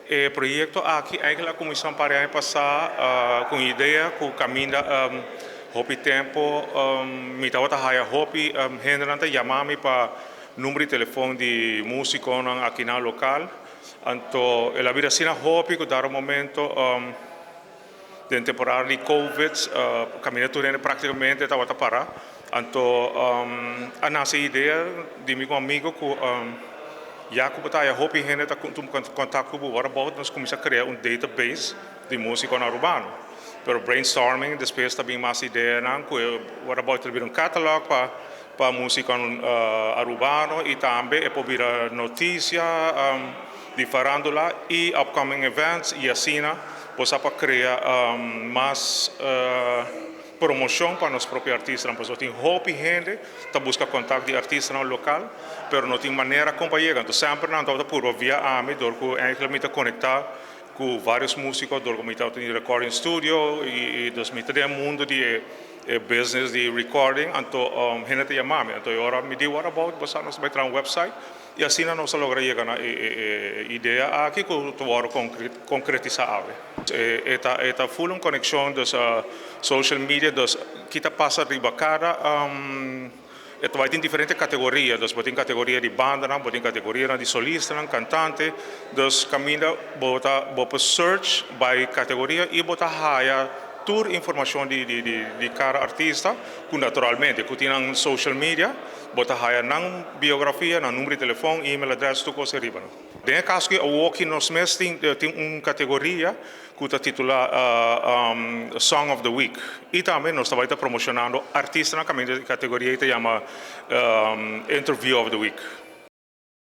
El proyecto aquí eigenlijk começou para ano passado com ideia que caminha hopi tempo me estava a hopi generalmente chamar-me para número de telefone de músico aqui na local. Então, ela vira assim a hopi que dar um momento de temporada de Covid, caminha tudo praticamente estava a parar. Então, a nossa ideia de meu amigo que já que eu hopi gente está com contato com o about nós começamos a criar database de música urbano. Pero brainstorming depois também mais ideia não que o about ter catálogo para música urbano e também é para virar notícia de farándula e upcoming events e assim possa para criar mais promoção para os próprios artistas. Então, tem hopi gente que busca contato de artistas no local, pero não tem maneira como chegar. Então, sempre não está por via AMI, dor que eigenlijk conectar com vários músicos, dor que está em recording studio e dos tem mundo de business de recording. Então, gente te chama. Então, agora me diz what about, você nos vai entrar no website e assim nós logra chegar na ideia aqui que tu vai concretizar. Esta full conexão dos social media, dos que está passa de cada vai ter diferentes categorias, dos tem categoria de banda, tem categoria de solista, cantante, dos caminha bota search by categoria e bota haya toda informação de cada artista, que naturalmente que tem social media, bota haya na biografia, na número de telefone, email address, tudo coisa riba. Den caso que o que nós mesmos tem uma categoria que está titulada Song of the Week. E também nós estamos promocionando artistas na categoria que se chama Interview of the Week.